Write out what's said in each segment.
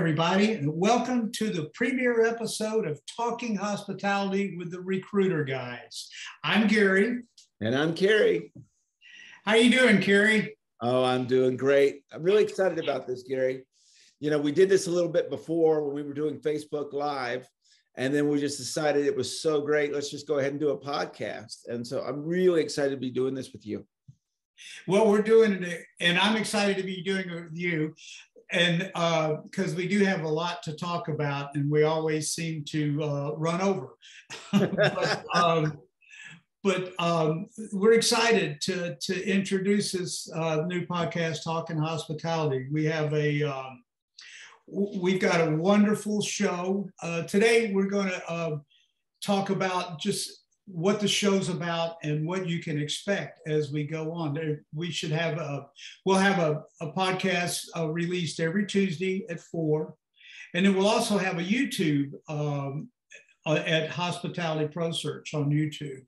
everybody, and welcome to the premiere episode of Talking Hospitality with the Recruiter Guys. I'm Gary. And I'm Carey. How you doing, Carey? Oh, I'm doing great. I'm really excited about this, Gary. You know, we did this a little bit before when we were doing Facebook Live, and then we just decided it was so great. Let's just go ahead and do a podcast. And so I'm really excited to be doing this with you. Well, we're doing it, and I'm excited to be doing it with you. And because we do have a lot to talk about, and we always seem to run over. but we're excited to introduce this new podcast, Talking Hospitality. We've got a wonderful show. Today, we're going to talk about just what the show's about and what you can expect as we go on. We'll have a podcast released every Tuesday at 4. And then we'll also have a YouTube at Hospitality Pro Search on YouTube.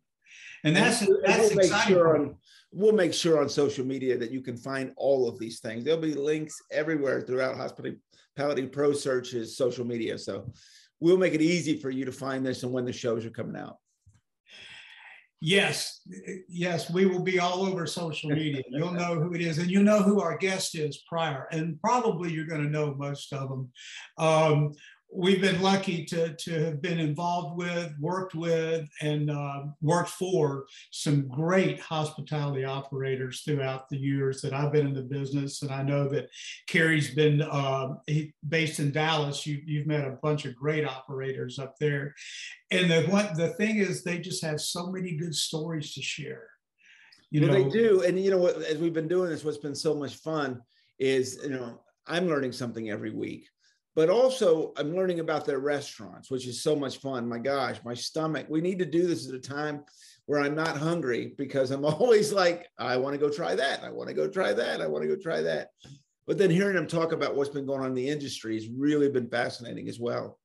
And that's exciting. We'll make sure on social media that you can find all of these things. There'll be links everywhere throughout Hospitality Pro Search's social media. So we'll make it easy for you to find this and when the shows are coming out. Yes, we will be all over social media. You'll know who it is, and you'll know who our guest is prior, and probably you're going to know most of them. We've been lucky to have been involved with, worked with, and worked for some great hospitality operators throughout the years that I've been in the business. And I know that Carey's been based in Dallas. You've met a bunch of great operators up there. And the thing is, they just have so many good stories to share. They do. And you know what, as we've been doing this, what's been so much fun is, I'm learning something every week. But also I'm learning about their restaurants, which is so much fun. My gosh, my stomach. We need to do this at a time where I'm not hungry, because I'm always like, I want to go try that. I want to go try that. I want to go try that. But then hearing them talk about what's been going on in the industry has really been fascinating as well.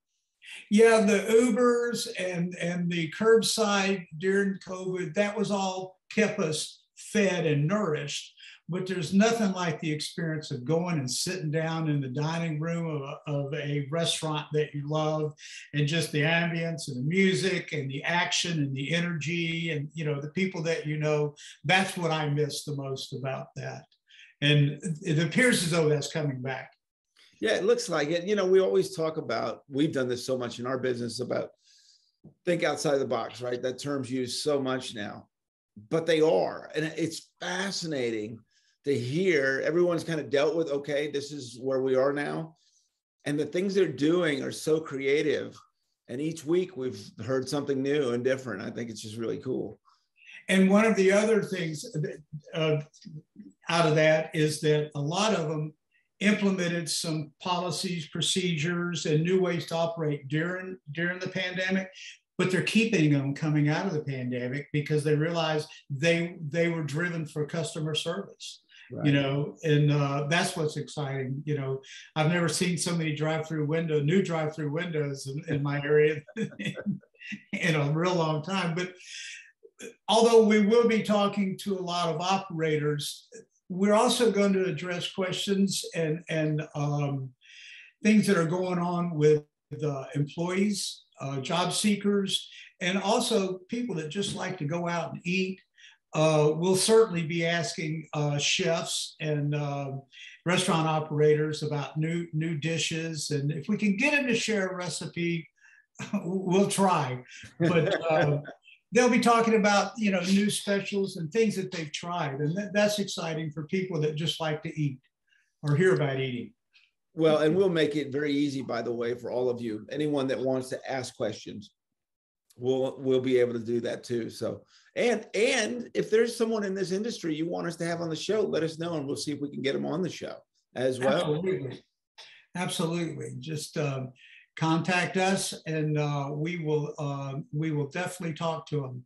Yeah, the Ubers and the curbside during COVID, that was all kept us fed and nourished. But there's nothing like the experience of going and sitting down in the dining room of a restaurant that you love, and just the ambience and the music and the action and the energy and, the people that that's what I miss the most about that. And it appears as though that's coming back. Yeah, it looks like it. We always talk about, we've done this so much in our business about think outside the box, right? That term's used so much now, but they are. And it's fascinating to hear. Everyone's kind of dealt with, okay, this is where we are now. And the things they're doing are so creative. And each week we've heard something new and different. I think it's just really cool. And one of the other things out of that is that a lot of them implemented some policies, procedures, and new ways to operate during the pandemic. But they're keeping them coming out of the pandemic because they realized they were driven for customer service. Right. And that's what's exciting. I've never seen so many new drive-through windows in my area in a real long time. But although we will be talking to a lot of operators, we're also going to address questions and things that are going on with employees, job seekers, and also people that just like to go out and eat. We'll certainly be asking chefs and restaurant operators about new dishes. And if we can get them to share a recipe, we'll try. But they'll be talking about, new specials and things that they've tried. And that's exciting for people that just like to eat or hear about eating. Well, and we'll make it very easy, by the way, for all of you. Anyone that wants to ask questions, we'll be able to do that too. So, and if there's someone in this industry you want us to have on the show, let us know, and we'll see if we can get them on the show as well. Absolutely. Just contact us, and we will definitely talk to them,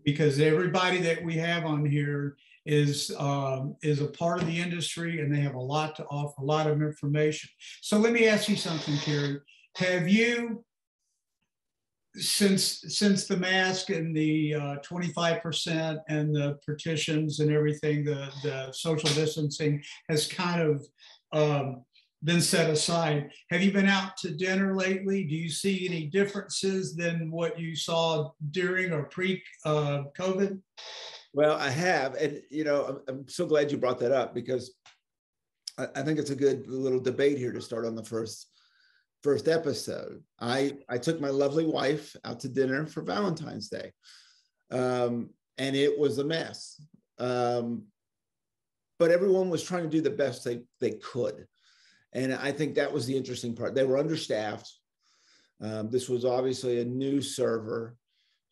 because everybody that we have on here is a part of the industry, and they have a lot to offer, a lot of information. So let me ask you something, Carey. Have you, since the mask and the 25% and the partitions and everything, the social distancing has kind of been set aside. Have you been out to dinner lately? Do you see any differences than what you saw during or pre-COVID? Well, I have, and I'm so glad you brought that up, because I think it's a good little debate here to start on the first episode. I took my lovely wife out to dinner for Valentine's Day, and it was a mess. But everyone was trying to do the best they could, and I think that was the interesting part. They were understaffed. This was obviously a new server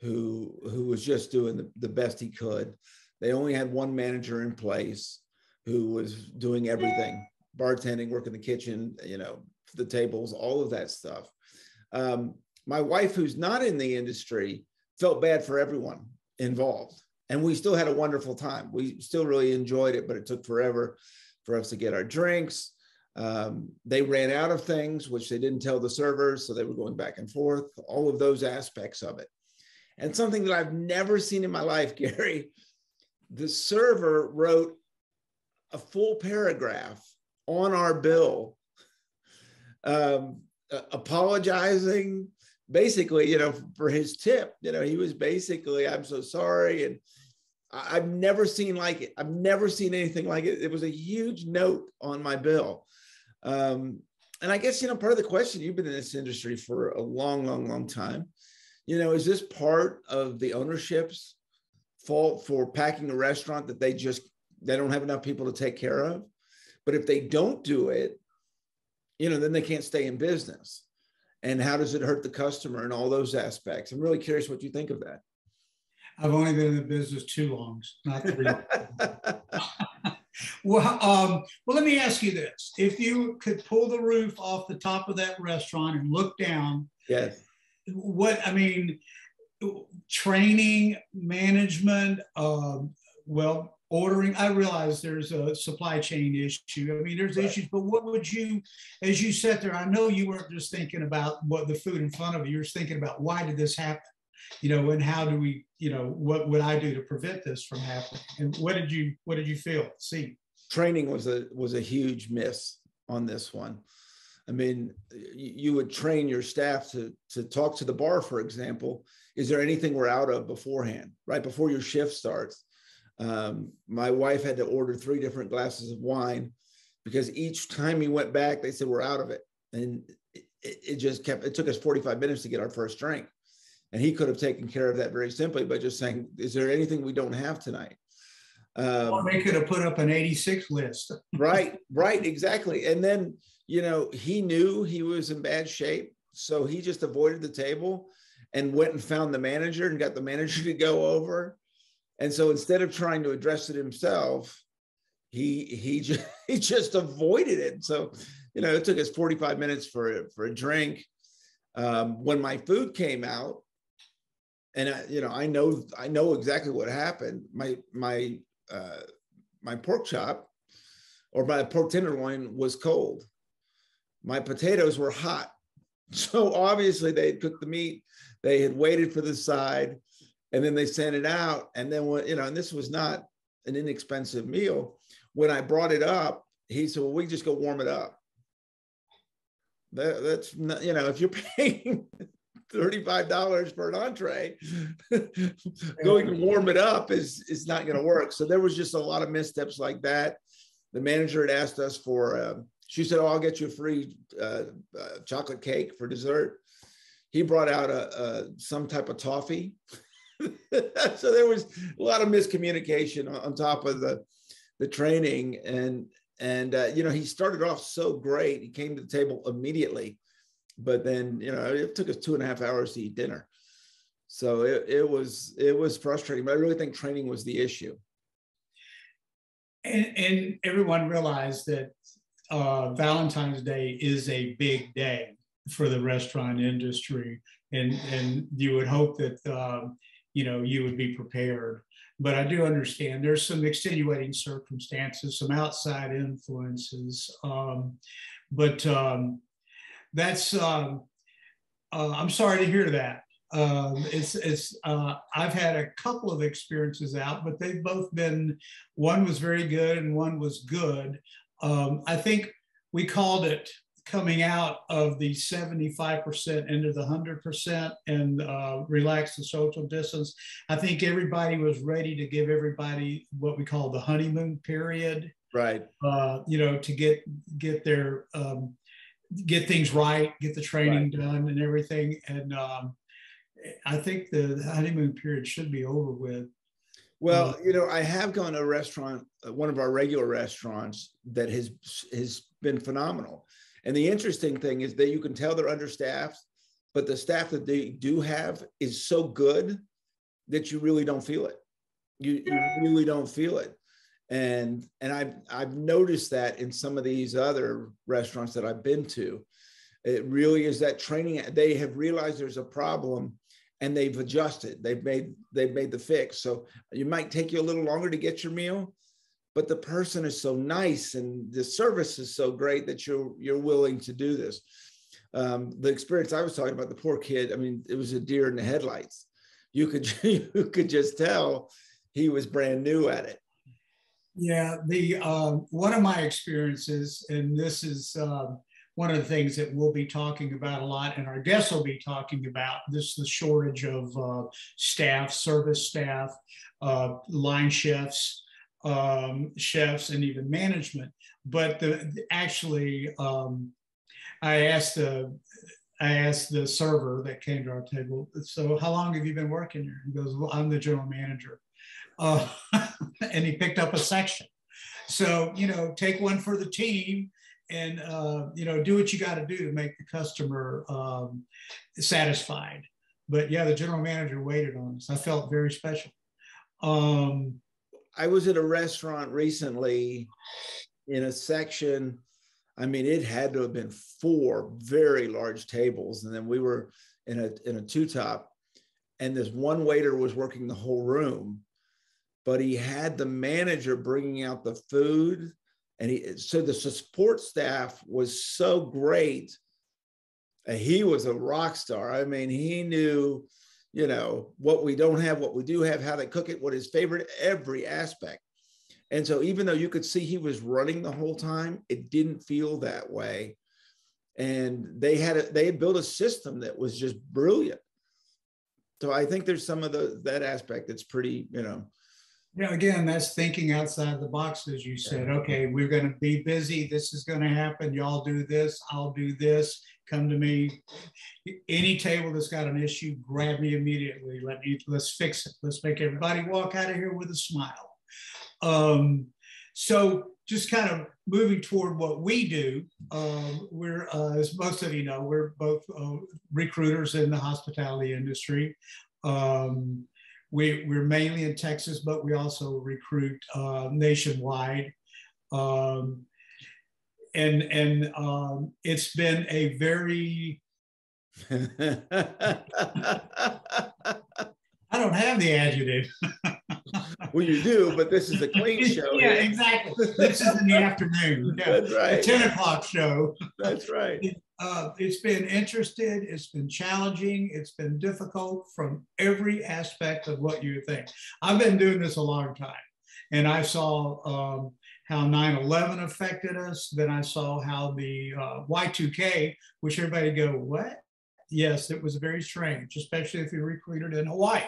who was just doing the best he could. They only had one manager in place who was doing everything: bartending, working the kitchen, the tables, all of that stuff. My wife, who's not in the industry, felt bad for everyone involved. And we still had a wonderful time. We still really enjoyed it, but it took forever for us to get our drinks. They ran out of things, which they didn't tell the servers, so they were going back and forth, all of those aspects of it. And something that I've never seen in my life, Gary, the server wrote a full paragraph on our bill, apologizing, basically, for his tip. He was basically, "I'm so sorry." And I've never seen like it. I've never seen anything like it. It was a huge note on my bill. And I guess, part of the question, you've been in this industry for a long, long, long time. Is this part of the ownership's fault for packing a restaurant that they don't have enough people to take care of? But if they don't do it, then they can't stay in business. And how does it hurt the customer and all those aspects? I'm really curious what you think of that. I've only been in the business too long, not 3 long. Well, let me ask you this. If you could pull the roof off the top of that restaurant and look down, yes. Training, management, ordering. I realize there's a supply chain issue. There's issues, but what would you, as you sat there, I know you weren't just thinking about what the food in front of you, you were thinking about, why did this happen? And how do we, what would I do to prevent this from happening? And what did you see? Training was a huge miss on this one. You would train your staff to talk to the bar, for example. Is there anything we're out of beforehand, right before your shift starts? My wife had to order 3 different glasses of wine, because each time he went back, they said, "We're out of it." And it took us 45 minutes to get our first drink. And he could have taken care of that very simply by just saying, "Is there anything we don't have tonight?" They could have put up an 86 list. Right, exactly. And then, he knew he was in bad shape. So he just avoided the table and went and found the manager and got the manager to go over. And so instead of trying to address it himself, he just avoided it. So, it took us 45 minutes for a drink. When my food came out, and I know exactly what happened. My pork chop, or my pork tenderloin, was cold. My potatoes were hot. So obviously they had cooked the meat. They had waited for the side, and then they sent it out. And then and this was not an inexpensive meal. When I brought it up, he said, "Well, we just go warm it up." That's not, if you're paying $35 for an entree, going to warm it up is not going to work. So there was just a lot of missteps like that. The manager had asked us for, she said, "Oh, I'll get you a free chocolate cake for dessert." He brought out some type of toffee. So there was a lot of miscommunication on top of the training. And he started off so great. He came to the table immediately. But then, it took us 2.5 hours to eat dinner. So it was frustrating, but I really think training was the issue. And everyone realized that Valentine's Day is a big day for the restaurant industry. And you would hope that, you would be prepared. But I do understand there's some extenuating circumstances, some outside influences. That's I'm sorry to hear that. I've had a couple of experiences out, but they've both been, one was very good and one was good. I think we called it coming out of the 75% into the 100% and relax the social distance. I think everybody was ready to give everybody what we call the honeymoon period. Right. You know, to get their get things right, get the training done and everything. And I think the honeymoon period should be over with. Well, you know, I have gone to a restaurant, one of our regular restaurants that has been phenomenal. And the interesting thing is that you can tell they're understaffed, but the staff that they do have is so good that you really don't feel it. You really don't feel it. And I've noticed that in some of these other restaurants that I've been to. It really is that training. They have realized there's a problem and they've adjusted. They've made the fix. So it might take you a little longer to get your meal, but the person is so nice and the service is so great that you're willing to do this. The experience I was talking about, the poor kid, I mean, it was a deer in the headlights. You could just tell he was brand new at it. Yeah, the one of my experiences, and this is one of the things that we'll be talking about a lot, and our guests will be talking about, this is the shortage of staff, service staff, line chefs, chefs, and even management. But actually, I asked the server that came to our table, so how long have you been working here? He goes, well, I'm the general manager. And he picked up a section. So, you know, take one for the team and, you know, do what you got to do to make the customer satisfied. But yeah, the general manager waited on us. I felt very special. I was at a restaurant recently in a section. I mean, it had to have been 4 very large tables. And then we were in a 2-top, and this one waiter was working the whole room, but he had the manager bringing out the food. And so the support staff was so great. He was a rock star. I mean, he knew, you know, what we don't have, what we do have, how they cook it, what his favorite, every aspect. And so even though you could see he was running the whole time, it didn't feel that way. And they had built a system that was just brilliant. So I think there's some of that aspect that's pretty, you know. Yeah, again, that's thinking outside the box, as you said. Okay, we're going to be busy. This is going to happen. Y'all do this. I'll do this. Come to me. Any table that's got an issue, grab me immediately. Let's fix it. Let's make everybody walk out of here with a smile. So just kind of moving toward what we do, we're, as most of you know, we're both recruiters in the hospitality industry. We're mainly in Texas, but we also recruit nationwide. And it's been a very, I don't have the adjective. Well, you do, but this is a clean show. Yeah, exactly. This is in the afternoon. Yeah. That's right. A 10 o'clock show. That's right. It's been interesting. It's been challenging. It's been difficult from every aspect of what you think. I've been doing this a long time, and I saw how 9/11 affected us. Then I saw how the Y2K, which everybody go, what? Yes, it was very strange, especially if you recruited in Hawaii.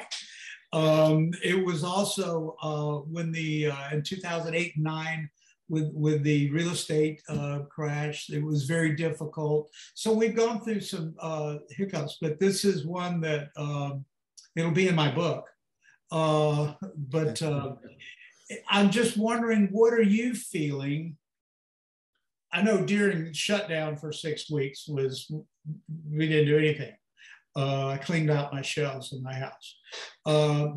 It was also when the in 2008 and 9 with the real estate crash, it was very difficult. So we've gone through some hiccups, but this is one that it'll be in my book. But I'm just wondering, what are you feeling? I know during shutdown for 6 weeks we didn't do anything. I cleaned out my shelves in my house.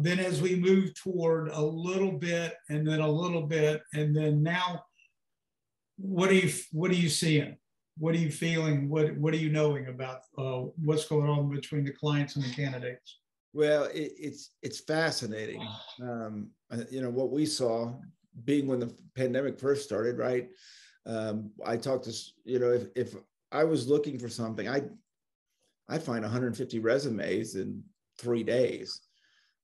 Then as we move toward a little bit and then a little bit, and then now, what are you seeing? What are you feeling? What are you knowing about what's going on between the clients and the candidates? Well, it's fascinating. You know, what we saw being when the pandemic first started, right? I talked to, you know, if I was looking for something, I find 150 resumes in 3 days.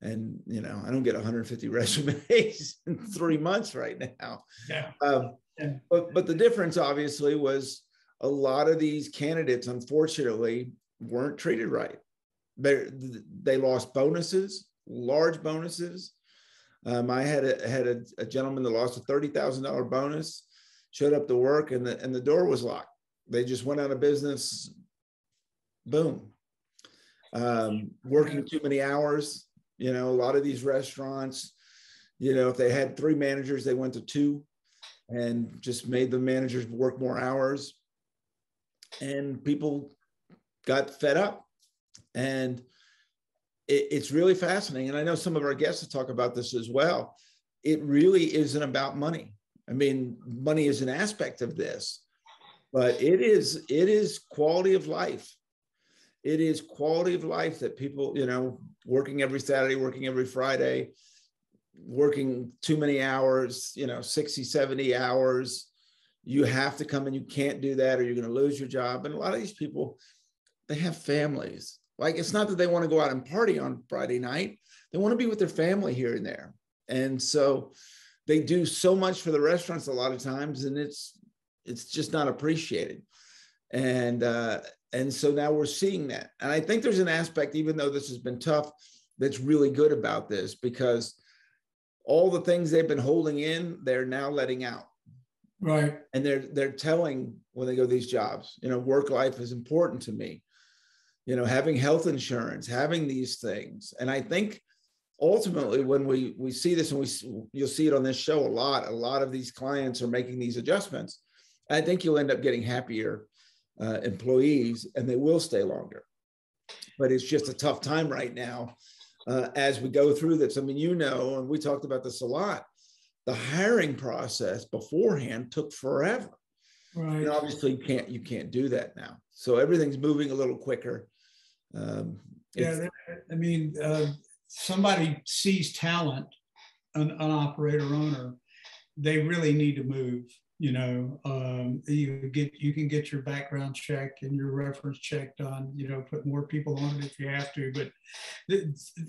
And, you know, I don't get 150 resumes in 3 months right now. Yeah. Yeah. But the difference obviously was a lot of these candidates, unfortunately, weren't treated right. They lost bonuses, large bonuses. I had a gentleman that lost a $30,000 bonus, showed up to work, and the door was locked. They just went out of business. Boom. Working too many hours. You know, a lot of these restaurants, you know, if they had 3 managers, they went to 2 and just made the managers work more hours. And people got fed up. And it's really fascinating. And I know some of our guests will talk about this as well. It really isn't about money. I mean, money is an aspect of this, but it is quality of life. It is quality of life that people, you know, working every Saturday, working every Friday, working too many hours, you know, 60, 70 hours. You have to come and you can't do that or you're going to lose your job. And a lot of these people, they have families. Like, it's not that they want to go out and party on Friday night. They want to be with their family here and there. And so they do so much for the restaurants a lot of times, and it's just not appreciated. And so now we're seeing that. And I think there's an aspect, even though this has been tough, that's really good about this, because all the things they've been holding in, they're now letting out. Right. And they're telling when they go to these jobs, you know, work life is important to me. You know, having health insurance, having these things. And I think ultimately when we see this, and you'll see it on this show a lot of these clients are making these adjustments. I think you'll end up getting happier employees, and they will stay longer. But it's just a tough time right now as we go through this. I mean, you know, and we talked about this a lot, the hiring process beforehand took forever. Right. And obviously you can't do that now. So everything's moving a little quicker. Yeah, I mean, somebody sees talent, an operator owner, they really need to move. You know, you can get your background check and your reference check done. You know, put more people on it if you have to, but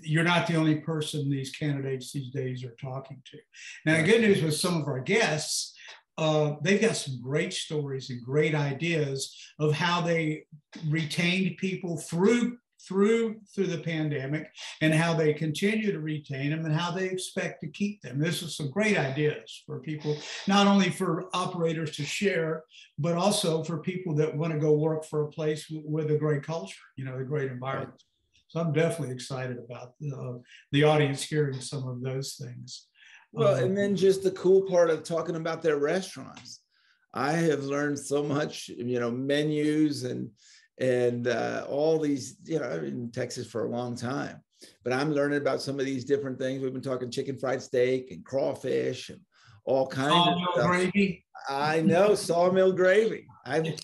you're not the only person these candidates these days are talking to. Now, the good news with some of our guests, they've got some great stories and great ideas of how they retained people through the pandemic, and how they continue to retain them and how they expect to keep them. This is some great ideas for people, not only for operators to share, but also for people that want to go work for a place with a great culture, you know, a great environment. So I'm definitely excited about the audience hearing some of those things. Well, and then just the cool part of talking about their restaurants. I have learned so much, you know, menus and all these, you know, I've been in Texas for a long time, but I'm learning about some of these different things. We've been talking chicken fried steak and crawfish and all kinds of stuff. Gravy. I know, sawmill gravy. I may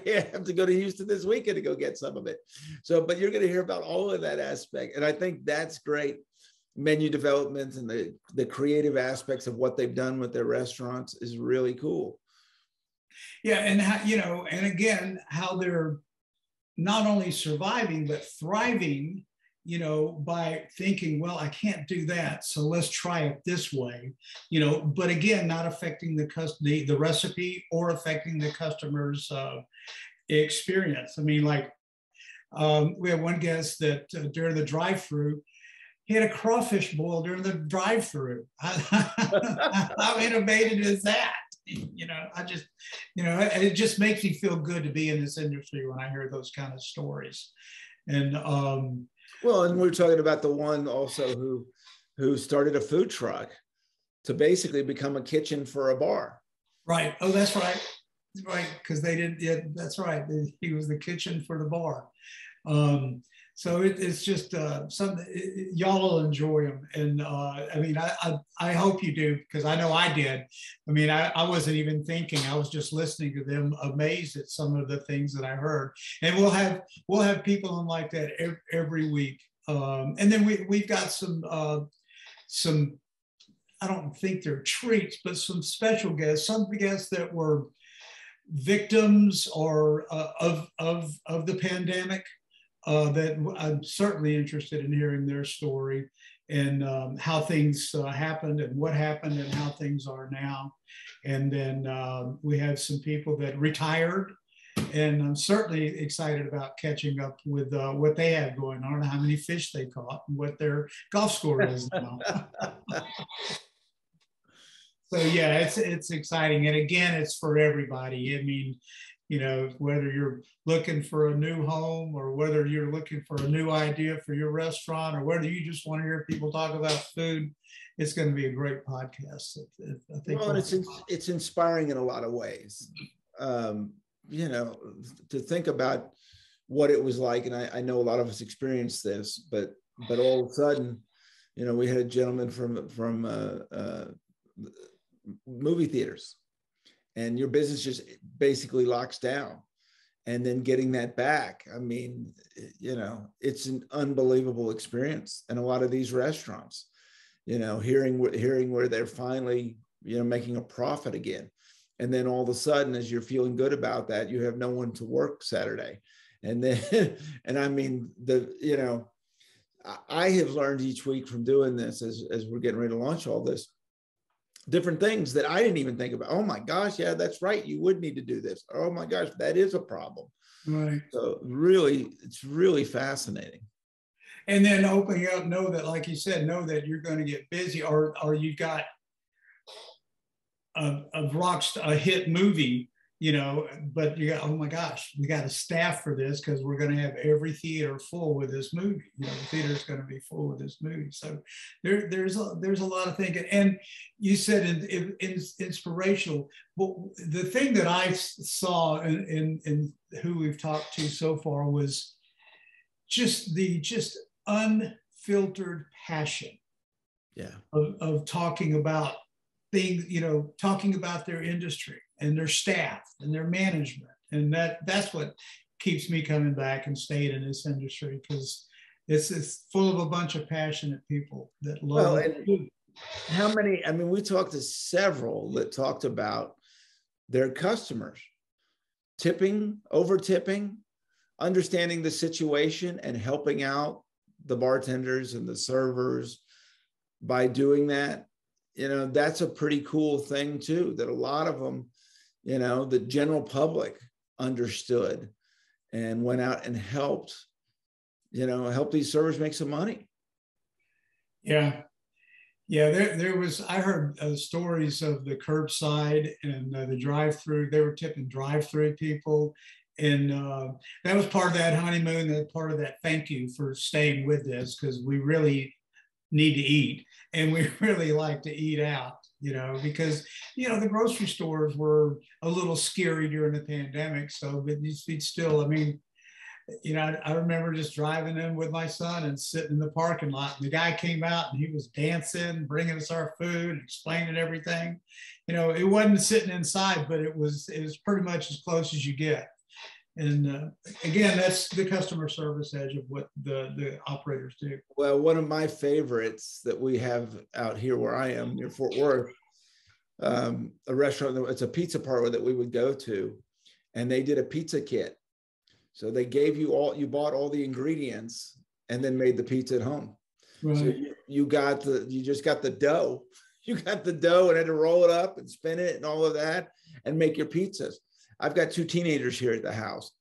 have to go to Houston this weekend to go get some of it. So, but you're going to hear about all of that aspect. And I think that's great. Menu development and the creative aspects of what they've done with their restaurants is really cool. Yeah, and how, you know, and again, how they're not only surviving but thriving, you know, by thinking, well, I can't do that, so let's try it this way, you know. But again, not affecting the recipe or affecting the customer's experience. I mean, like we had one guest that during the drive-through, he had a crawfish boil during the drive-through. How innovative is that? You know, it just makes me feel good to be in this industry when I hear those kind of stories. And well, and we're talking about the one also who started a food truck to basically become a kitchen for a bar. Right. Oh, that's right. Right. Because they didn't. Yeah, that's right. He was the kitchen for the bar. So it's just something y'all will enjoy them. And I mean, I hope you do, because I know I did. I mean, I wasn't even thinking, I was just listening to them, amazed at some of the things that I heard. And we'll have people on like that every week. And then we've got some, I don't think they're treats, but some special guests, some guests that were victims or of the pandemic. That I'm certainly interested in hearing their story. and how things happened and what happened and how things are now. And then we have some people that retired, and I'm certainly excited about catching up with what they have going on, how many fish they caught, and what their golf score is now. So yeah, it's exciting, and again, it's for everybody. I mean, you know, whether you're looking for a new home, or whether you're looking for a new idea for your restaurant, or whether you just want to hear people talk about food, it's going to be a great podcast. I think. Well, and it's inspiring in a lot of ways. You know, to think about what it was like, and I know a lot of us experienced this, but all of a sudden, you know, we had a gentleman from movie theaters, and your business just basically locks down, and then getting that back. I mean, you know, it's an unbelievable experience. And a lot of these restaurants, you know, hearing where they're finally, you know, making a profit again. And then all of a sudden, as you're feeling good about that, you have no one to work Saturday. And then, and I mean, you know, I have learned each week from doing this, as we're getting ready to launch all this, different things that I didn't even think about. Oh my gosh, yeah, that's right. You would need to do this. Oh my gosh, that is a problem. Right. So really, it's really fascinating. And then opening up, know that, like you said, know that you're going to get busy, or you got a hit movie, you know, but you got, oh my gosh, we got a staff for this because we're going to have every theater full with this movie. You know, the theater is going to be full with this movie. So there's a lot of thinking. And you said inspirational. But the thing that I saw in who we've talked to so far was just unfiltered passion. Yeah. Of talking about things, you know, talking about their industry and their staff and their management. And that's what keeps me coming back and staying in this industry, because it's full of a bunch of passionate people that love food. How many, I mean, we talked to several that talked about their customers tipping, over tipping, understanding the situation and helping out the bartenders and the servers by doing that. You know, that's a pretty cool thing too, that a lot of them, you know, the general public understood and went out and helped, you know, help these servers make some money. Yeah. Yeah, there was, I heard stories of the curbside and the drive-through. They were tipping drive-through people. And that was part of that honeymoon, that part of that thank you for staying with this, because we really need to eat, and we really like to eat out, you know, because, you know, the grocery stores were a little scary during the pandemic. So, but these still, I mean, you know, I remember just driving in with my son and sitting in the parking lot, and the guy came out and he was dancing, bringing us our food, explaining everything. You know, it wasn't sitting inside, but it was pretty much as close as you get. And again, that's the customer service edge of what the operators do. Well, one of my favorites that we have out here where I am near Fort Worth, a restaurant, it's a pizza parlor that we would go to, and they did a pizza kit. So they gave you you bought all the ingredients and then made the pizza at home. Right. So you just got the dough. You got the dough and had to roll it up and spin it and all of that and make your pizzas. I've got 2 teenagers here at the house.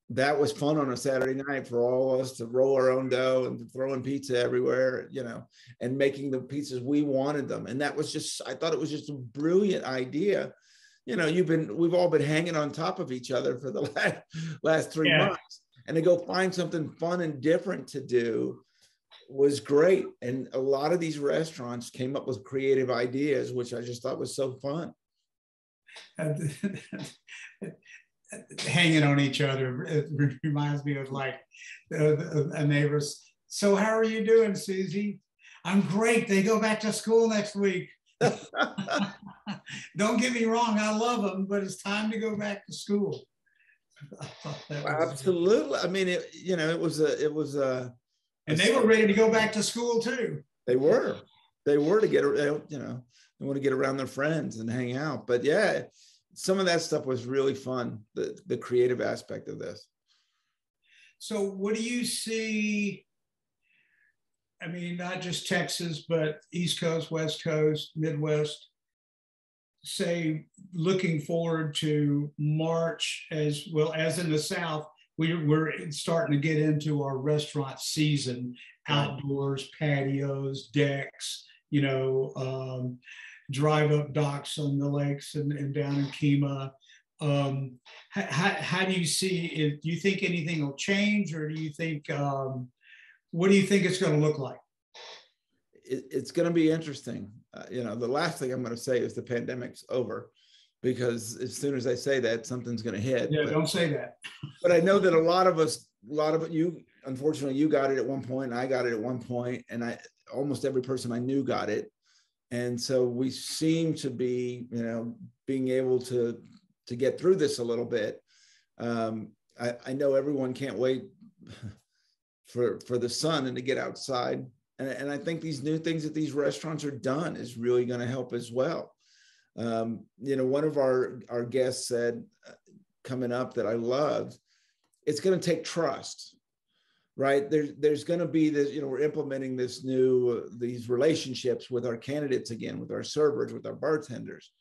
That was fun on a Saturday night for all of us to roll our own dough and throwing pizza everywhere, you know, and making the pizzas we wanted them. And that was just, I thought it was just a brilliant idea. You know, we've all been hanging on top of each other for the last 3 months, and to go find something fun and different to do was great. And a lot of these restaurants came up with creative ideas, which I just thought was so fun. Hanging on each other, it reminds me of like a neighbor's. So how are you doing, Susie? I'm great. They go back to school next week. Don't get me wrong, I love them, but it's time to go back to school. Absolutely. I mean, it was and they were ready to go back to school too. They were to get, you know, they want to get around their friends and hang out. But yeah, some of that stuff was really fun, the creative aspect of this. So what do you see I mean, not just Texas, but East Coast, West Coast, Midwest, say looking forward to March as well as in the South, we're starting to get into our restaurant season, outdoors, patios, decks, drive up docks on the lakes and down in Kemah. How do you see it? Do you think anything will change, or do you think, what do you think it's going to look like? It's going to be interesting. The last thing I'm going to say is the pandemic's over, because as soon as I say that, something's going to hit. Yeah, don't say that. But I know that a lot of you, unfortunately, you got it at one point, and I got it at one point, and almost every person I knew got it. And so we seem to be, being able to get through this a little bit. I know everyone can't wait for the sun and to get outside. And I think these new things that these restaurants are done is really going to help as well. One of our guests said coming up that I loved, it's going to take trust, right? There's going to be this, we're implementing these relationships with our candidates again, with our servers, with our bartenders.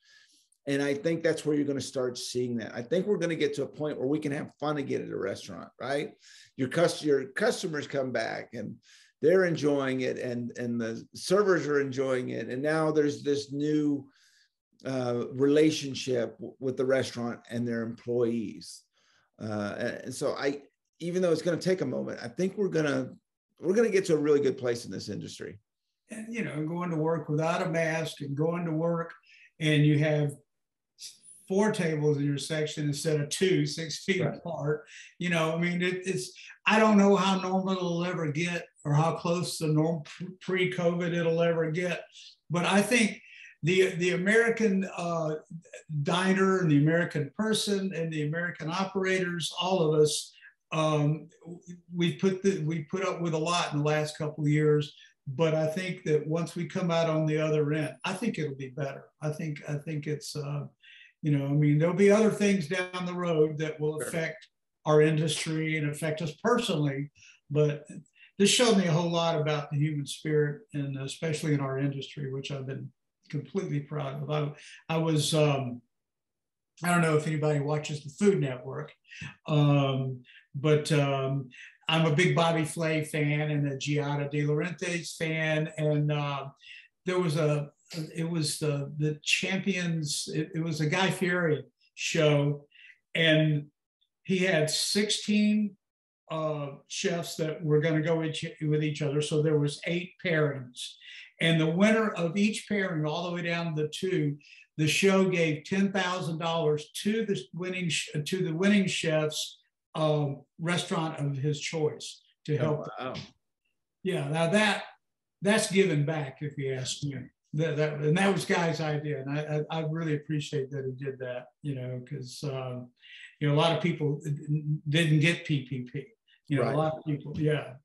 And I think that's where you're going to start seeing that. I think we're going to get to a point where we can have fun again at a restaurant, right? Your customers come back and they're enjoying it, and the servers are enjoying it. And now there's this new relationship with the restaurant and their employees. And so even though it's going to take a moment, I think we're going to get to a really good place in this industry. And, going to work without a mask, and going to work and you have 4 tables in your section instead of 2, 6 feet apart. I don't know how normal it'll ever get, or how close to normal pre-COVID it'll ever get. But I think the American diner and the American person and the American operators, all of us, we put up with a lot in the last couple of years. But I think that once we come out on the other end, I think it'll be better. I think it's, there'll be other things down the road that will affect our industry and affect us personally. But this showed me a whole lot about the human spirit, and especially in our industry, which I've been completely proud of. I was, I don't know if anybody watches the Food Network, but I'm a big Bobby Flay fan and a Giada De Laurentiis fan. And there was it was the Champions, it was a Guy Fieri show. And he had 16 chefs that were going to go with each other. So there was 8 pairings. And the winner of each pairing, all the way down to 2, the show gave $10,000 to the winning chef's restaurant of his choice to help. Oh, wow. Yeah, now that's giving back, if you ask me. And that was Guy's idea, and I really appreciate that he did that. Because a lot of people didn't get PPP. Right. A lot of people,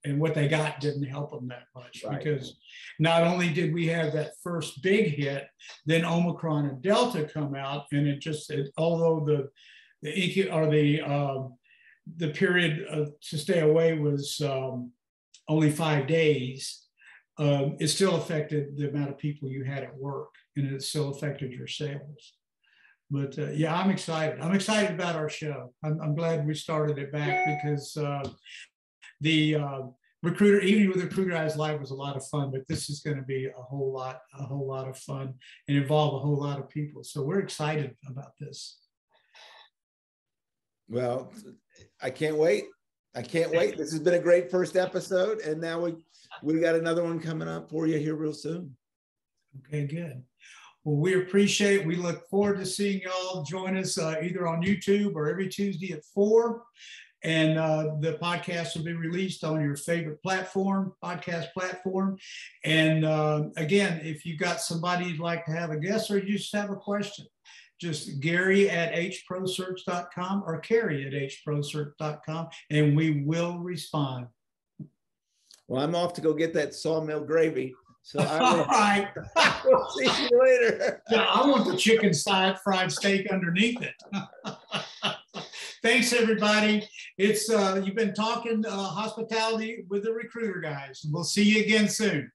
and what they got didn't help them that much, right. Because not only did we have that first big hit, then Omicron and Delta come out, and although the period to stay away was only 5 days, it still affected the amount of people you had at work, and it still affected your sales. But I'm excited. I'm excited about our show. I'm glad we started it back, because the Recruiter, even with Recruiter Eyes Live, was a lot of fun. But this is going to be a whole lot of fun and involve a whole lot of people. So we're excited about this. Well, I can't wait. This has been a great first episode, and now we got another one coming up for you here real soon. Okay, good. Well, we appreciate it. We look forward to seeing y'all join us either on YouTube or every Tuesday at 4. And the podcast will be released on your favorite podcast platform. And again, if you got somebody you'd like to have a guest, or you just have a question, just Gary at hprosearch.com or Carey at hprosearch.com, and we will respond. Well, I'm off to go get that sawmill gravy. So all right. We'll see you later. Yeah, I want the chicken fried steak underneath it. Thanks, everybody. It's you've been talking hospitality with the recruiter guys. We'll see you again soon.